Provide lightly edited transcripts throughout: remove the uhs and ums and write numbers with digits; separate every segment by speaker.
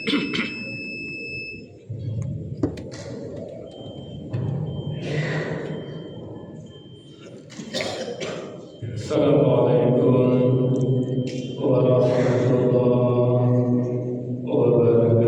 Speaker 1: Assalamualaikum warahmatullahi wabarakatuh.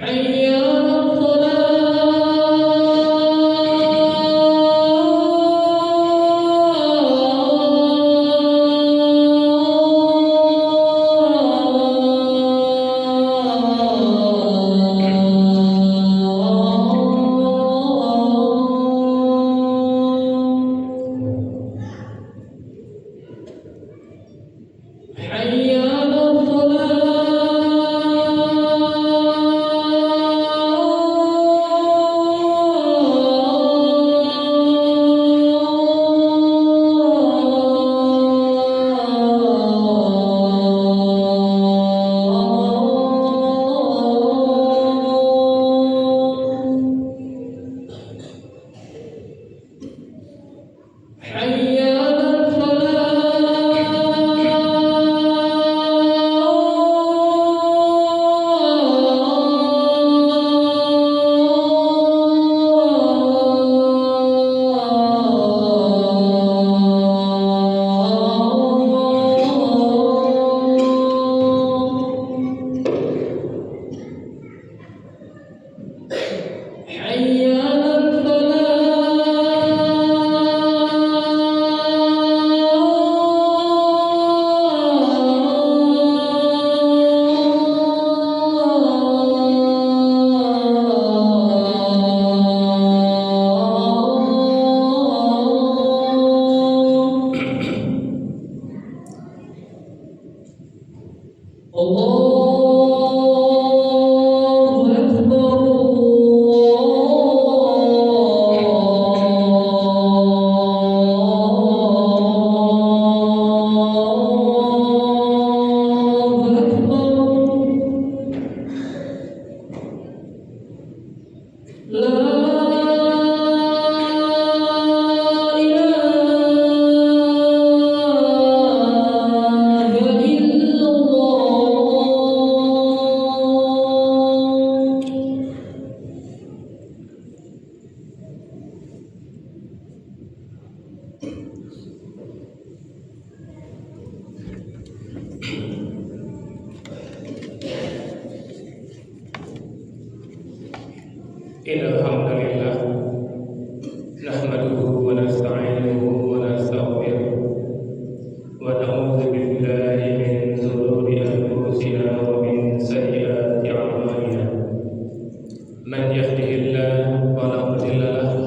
Speaker 1: حي على الصلاة. Innal hamdalillah nahmaduhu wa nasta'inuhu wa nastaghfiruh wa na'udzu billahi min shururi anfusina wa min sayyiati a'malina. Man yahdihillahu fala mudilla lahu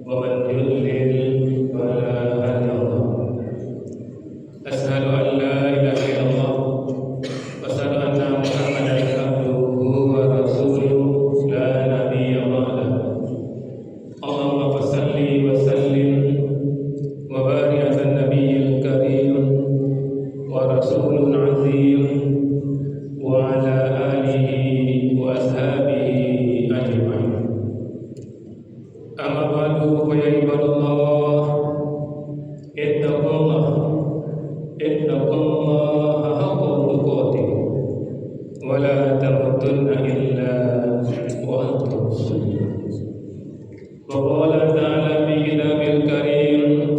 Speaker 1: wa man yudlil fala hadiya lahu. Asyhadu an la ilaha illallah wa asyhadu anna Muhammadan abduhu wa rasuluhu la nabiyya ba'dahu. Allahumma shalli wa sallim wa barik ala nabiyil karim wa rasulun azim wa ala alihi wa ashabihi ajma'in. Amma ba'du, fa ya ibadallah, ittaqullaha haqqa tuqatih wa la tamutunna illa wa antum muslimun. Wa qala ta'ala fi kitabil karim,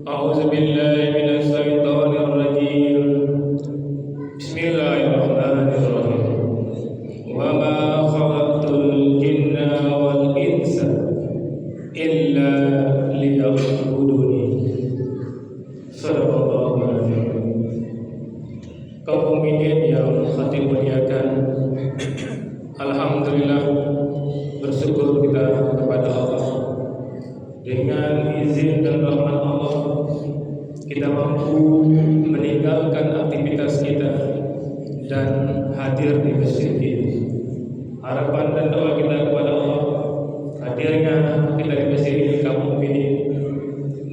Speaker 1: a'udzu billahi minasy syaithanir rajim. Bismillahirrahmanirrahim. Wa ma khalaqtul jinna wal insa illa liya'buduni. Sadaqallahu alazim. Kaum mukminin yang hati muliakan, alhamdulillah, bersyukur kita kepada Allah. Dengan izin dan rahmat Allah, kita mampu meninggalkan aktivitas kita dan hadir di masjid ini. Harapan dan doa kita kepada Allah, hadirnya kita di masjid ini kaum mukminin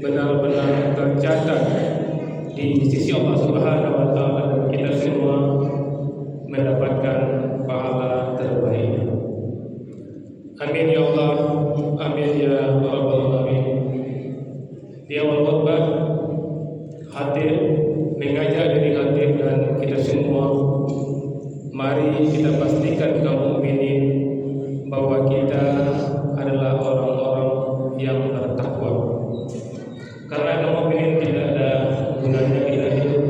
Speaker 1: benar-benar tercatat di sisi Allah Subhanahu wa taala, dan kita semua mendapatkan pahala terbaik. Amin ya Allah, amin ya rabbal alamin. Di awal khutbah hadir mengajak diri hadir dan kita semua, mari kita pastikan kaum mukminin bahwa kita adalah orang-orang yang bertakwa. Karena kaum mukminin tidak ada gunanya kita hidup,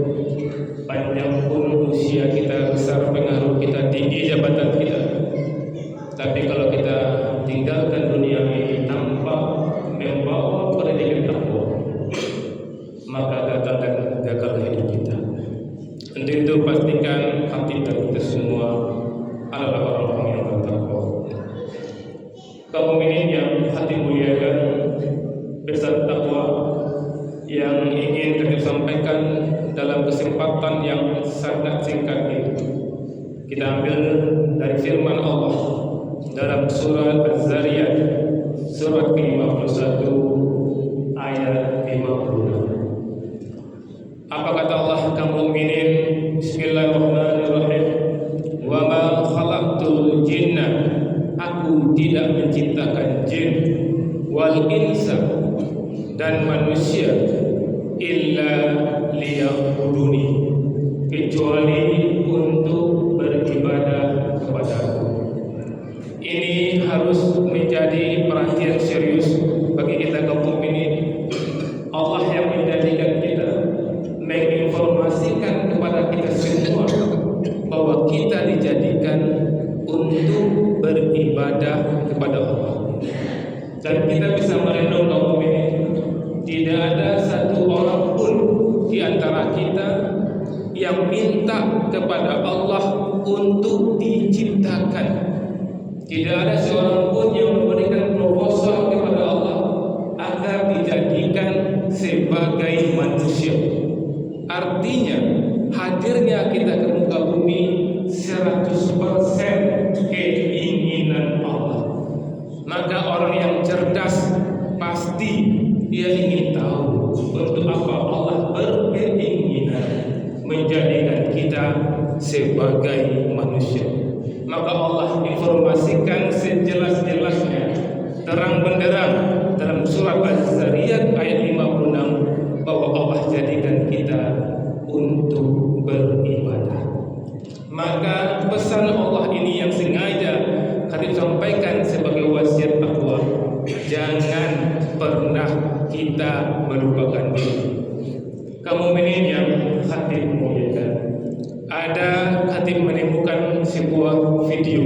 Speaker 1: panjang pun usia kita, besar pengaruh kita, tinggi jabatan kita, tapi kalau kita tinggalkan dunia ini tanpa membawa pendidikan takwa, maka gagal dan gagal hidup kita. Untuk itu pastikan hati kita semua adalah orang-orang yang bertakwa. Kaum mukminin yang hati muliakan, besar takwa, yang ingin kami sampaikan dalam kesempatan yang sangat singkat ini, kita ambil dari firman Allah dalam surat Az-Zariyat, surat ke-51 ayat 56. Apa kata Allah kaum mukminin? Bismillahirrahmanirrahim. Wa ma khalaqtul jinna, aku tidak menciptakan jin, wal insa, dan manusia, illa liya'buduni, kecuali untuk beribadah kepadaku. Ini harus menjadi perhatian serius bagi kita kaum mukminin. Allah yang menjadikan kita, menginformasikan kepada kita semua bahwa kita dijadikan untuk beribadah kepada Allah. Dan kita bisa merenung kaum mukminin, tidak ada satu orang pun di antara kita yang minta kepada Allah untuk diciptakan. Tidak ada seorang pun yang memberikan proposal kepada Allah agar dijadikan sebagai manusia. Artinya hadirnya kita ke muka bumi 100% keinginan Allah. Maka orang yang cerdas pasti dia ingin tahu untuk apa Allah berkeinginan menjadikan kita sebagai manusia. Maka Allah informasikan sejelas-jelasnya, terang benderang dalam surat Az-Zariyat ayat 56 bahwa Allah jadikan kita untuk beribadah. Maka pesan Allah ini yang sengaja kami sampaikan sebagai wasiat takwa, jangan pernah kita melupakan diri. Kaum mukminin yang hati muliakan, ada khatib menemukan sebuah video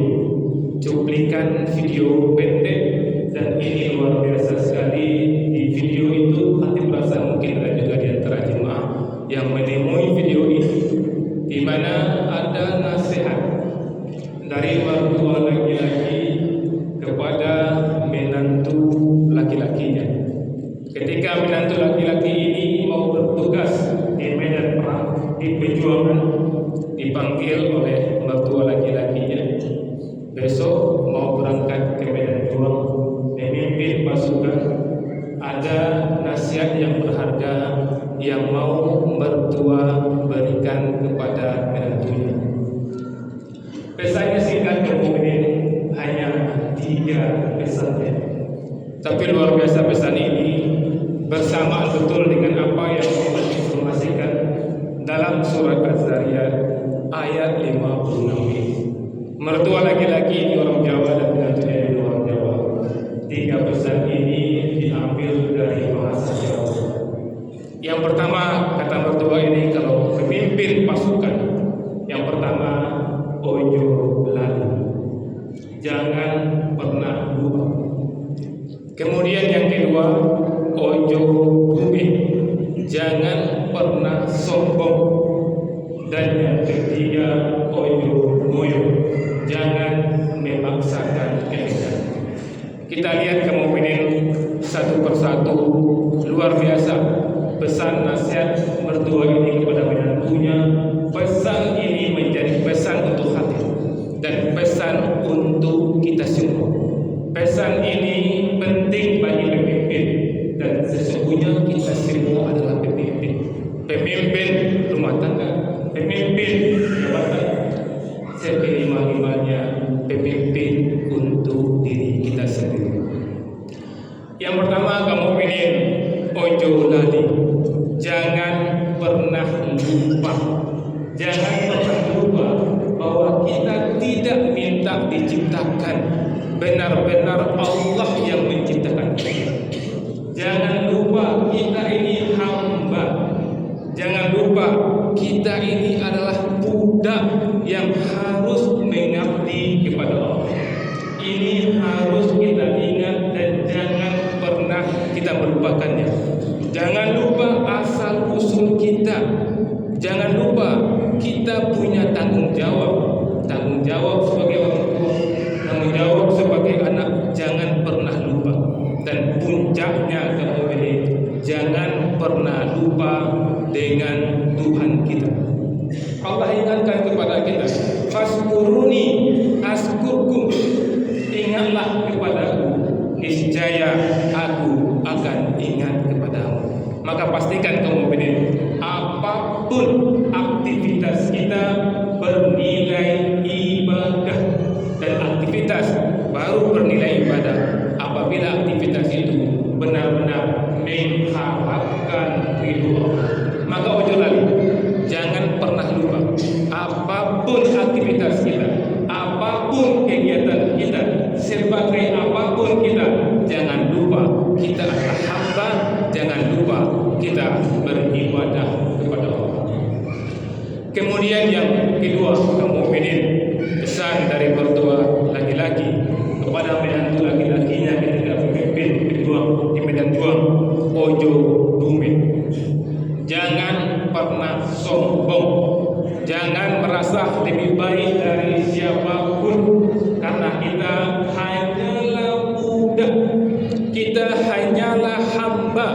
Speaker 1: cuplikan video pendek, dan ini luar biasa sekali. Di video itu hati merasa mungkin ada juga di antara jemaah yang menemui video ini, di mana ada nasihat dari mertua laki-laki kepada menantu laki-lakinya. Ketika menantu laki-laki ini mau bertugas di medan perang, di perjuangan, dipanggil oleh mertua laki-lakinya, besok mau berangkat ke medan juang, memimpin pasukan. Ada nasihat yang berharga yang mau mertua berikan kepada menantunya. Pesannya singkat, kemudian hanya 3 pesannya, tapi luar biasa pesan ini, bersamaan betul dengan apa yang Allah informasikan dalam surat Az-Zariyat ayat 56. Mertua laki-laki ini orang Jawa dan menantunya ini orang Jawa. 3 pesan ini diambil dari bahasa Jawa. Yang pertama, kata mertua ini kalau pemimpin pasukan, yang pertama, ojo lali, jangan pernah lupa. Kemudian yang kedua, ojo bumi, jangan pernah sombong. Dan yang ketiga, ojo moyo, jangan memaksakan kehendak. Kita lihat kemungkinan satu persatu, luar biasa pesan nasihat mertua ini kepada menantunya. Pesan ini menjadi pesan untuk hati dan pesan untuk kita semua. Pesan ini penting bagi pemimpin, dan sesungguhnya kita semua adalah pemimpin. Pemimpin rumah tangga, pemimpin jabatan, selima-limanya pemimpin untuk diri kita sendiri. Yang pertama, kamu ingin ojo lali, jangan pernah lupa. Jangan pernah lupa bahwa kita tidak minta diciptakan, benar-benar Allah yang menciptakan kita. Jangan lupa kita ini hamba. Jangan lupa kita ini adalah budak yang harus mengabdi kepada Allah. Ini harus kita ingat dan jangan pernah kita melupakannya. Jangan lupa asal usul kita. Jangan lupa kita punya tanggung jawab. Tanggung jawab sebagai orang tua, tanggung jawab sebagai anak, jangan pernah lupa. Dan puncaknya kemudian jangan pernah lupa dengan Tuhan kita. Allah ingatkan kepada kita, "Faskuruni askurkum." Ingatlah kepadaku, niscaya aku akan ingat kepadamu. Maka pastikan kamu benar, apapun aktivitas kita bernilai ibadah, dan aktivitas baru bernilai ibadah apabila aktivitas itu benar-benar mengharapkan ridho Allah. Maka ojo lali, jangan pernah lupa, apapun aktivitas kita, apapun kegiatan kita, sebagai apapun kita, jangan lupa kita adalah hamba, jangan lupa kita beribadah kepada Allah. Kemudian yang kedua, kamu mukminin, pesan dari mertua laki-laki kepada menantu laki-lakinya ketika memimpin berjuang di medan juang, ojo dume. Jangan pernah sombong, jangan merasa lebih baik dari siapapun, karena kita hanyalah budak, kita hanyalah hamba.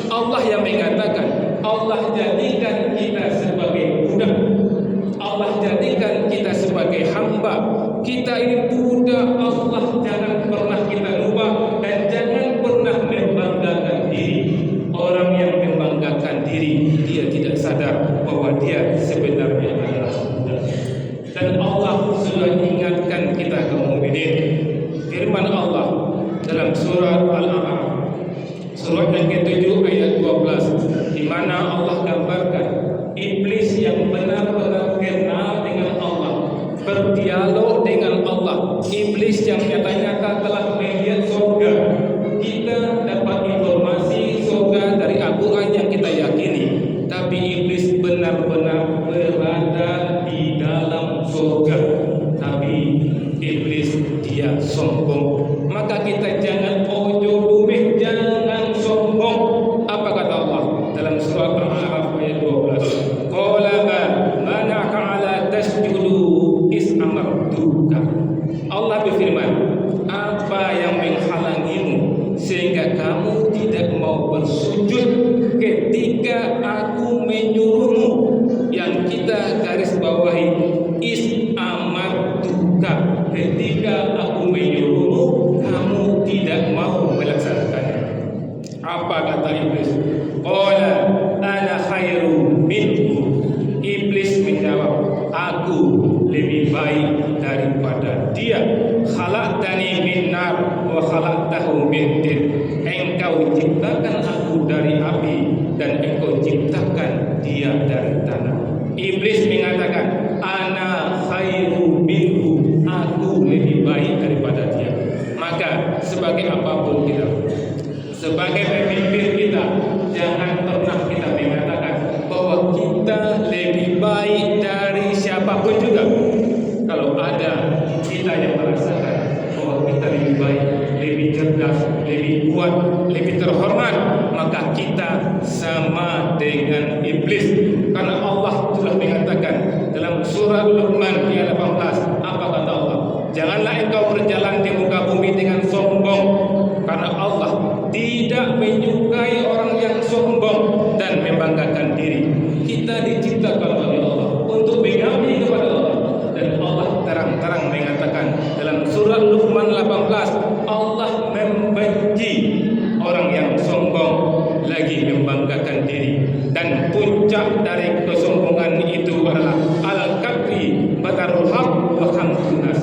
Speaker 1: Allah yang mengatakan, Allah jadikan kita sebagai budak, Allah jadikan kita sebagai hamba. Kita ini budak Allah, jangan pernah kita lupa, dan jangan pernah membanggakan diri. Orang yang membanggakan diri, dia tidak sadar bahwa dia sebenarnya adalah budak. Dan Allah sudah ingatkan kita kaum mukminin. Firman Allah dalam surat Al-A'raf, surat yang ke-7 ayat 12, di mana Allah gambarkan iblis yang benar-benar kenal dengan Allah, berdialog dengan Allah. Iblis yang nyata-nyata telah sehingga kamu tidak mau bersujud ketika aku menyuruhmu. Yang kita garis bawahi is amartuka, ketika aku menyuruhmu kamu tidak mau melaksanakannya. Apa kata iblis? Qala ana khairum minhu. Iblis menjawab, aku lebih baik daripada dia. Khalaqtani min nar wa khalaqtahu min tin. Engkau ciptakan aku dari api dan engkau ciptakan dia dari tanah. Iblis mengatakan, ana khairu minhu, aku lebih baik daripada dia. Maka sebagai apapun kita, sebagai pemimpin kita, jangan pernah kita mengatakan bahwa kita lebih baik dari siapapun juga. Kalau ada kita yang merasakan bahwa kita lebih baik, lebih cerdas, lebih kuat, lebih terhormat, maka kita sama dengan iblis. Karena Allah telah mengatakan dalam surah Luqman ayat 18, apa kata Allah? Janganlah engkau berjalan di muka bumi dengan sombong, karena Allah tidak menyukai orang yang sombong dan membanggakan diri. Kita diciptakan oleh Allah untuk mengabdi kepada Allah, dan Allah terang-terang mengatakan dalam surah Luqman 18, Allah membenci orang yang sombong lagi membanggakan diri, dan puncak dari kesombongan itu adalah al-kabri batarul haq wa khamsun nas.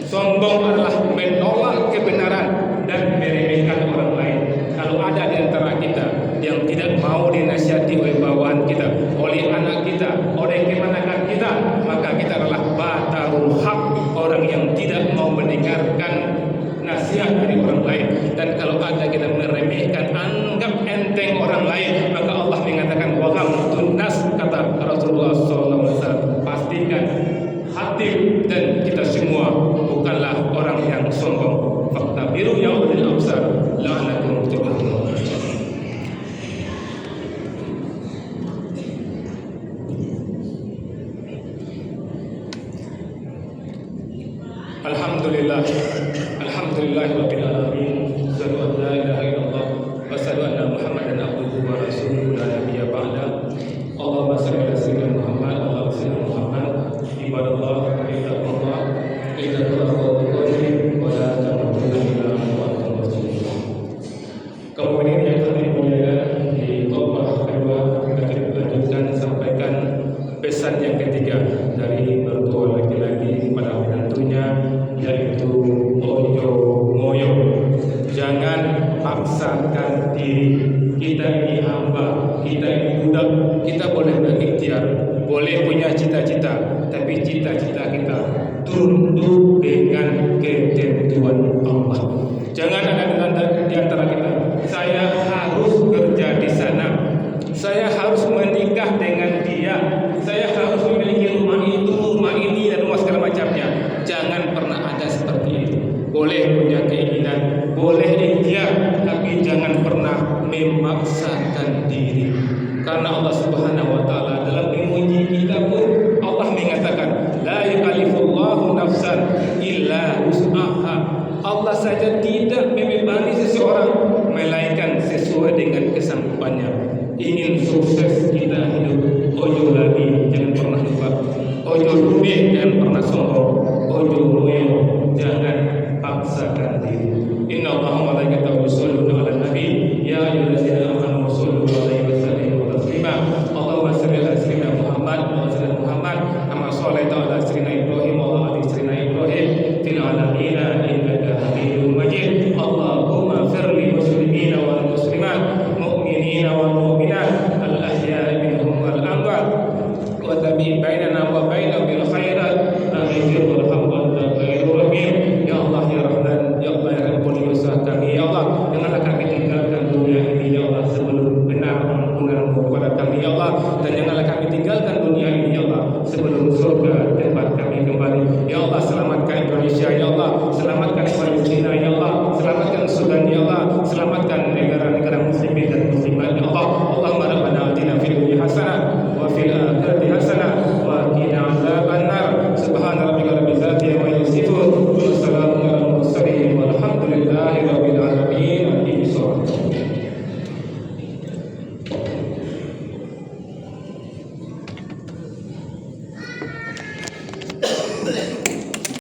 Speaker 1: Sombong adalah menolak kebenaran dan meremehkan orang lain. Kalau ada di antara kita yang tidak mau dinasihati oleh bawahan kita, oleh anak kita, oleh keponakan kita, maka kita adalah batarul haq, orang yang tidak mau mendengarkan nasihat dari orang lain. Dan kalau ada kita meremehkan, anggap enteng orang lain, maka Allah mengatakan wa khamsun nas, kata Rasulullah SAW. Pastikan hati dan kita semua bukanlah orang yang sombong. Faktabiru ya ulil absar la'anakum turhamun. Alhamdulillah, alhamdulillahirabbil alamin. Asyhadu an la ilaha illallah wa asyhadu anna Muhammadan abduhu wa rasuluhu la nabiyya ba'da. Allahumma shalli ala sayyidina Muhammad wa ala sayyidina Muhammad. Ibadallah, ittaqullah, ittaqullah wa la tamutunna illa wa antum muslimun. Kemudian yang kami muliakan, di khutbah kedua kita lanjutkan sampaikan pesan yang ketiga dari mertua laki-laki kepada menantunya, yaitu ojo ngoyo. Jangan paksakan diri. Kita ini hamba, kita ini budak. Kita boleh berikhtiar, boleh punya cita-cita, tapi cita-cita kita tunduk dengan ketentuan Allah. Jangan ada di antara kita, saya harus kerja di sana, saya harus menikah dengan dia, saya harus memiliki rumah itu, rumah ini, dan rumah segala macamnya. Jangan pernah ada seperti itu. Boleh punya keinginan, boleh ikhtiar, tapi jangan pernah memaksakan diri. Karena Allah Subhanahu wa taala dalam menguji kita pun Allah mengatakan la yukallifullahu nafsan illa wus'aha. Allah saja tidak membebani seseorang melainkan sesuai dengan kesanggupannya. Ingin sukses kita hidup, ojo lagi, jangan pernah lupa. Ojo lume, jangan pernah sombong. Ojo loyo, jangan paksakan diri. Inna Allaha wa malaikatahu yusholluna 'alan nabi, ya ayyuhallazina amanu shollu 'alaihi wa sallimu taslima. Allahumma shalli ala sayyidina Muhammad wa ala sayyidina Muhammad kama shallaita ala sayyidina Ibrahim wa ala ali sayyidina Ibrahim fil 'alamin innaka Hamidum Majid. Allahumma ighfir lil muslimina wal muslimat, mu'minina wal mu'minat, al ahya'i minhum wal amwat, wa tabi' bainana wa bainahum bil khairat. Amin warham wa anta khairur rahim. Ya Allah ya Rahman, ya Allah ya Rabbul usaha kami, ya Allah, janganlah kami tinggalkan dunia ini, ya Allah, sebelum benar ampunan-Mu kepada kami, ya Allah, dan jangan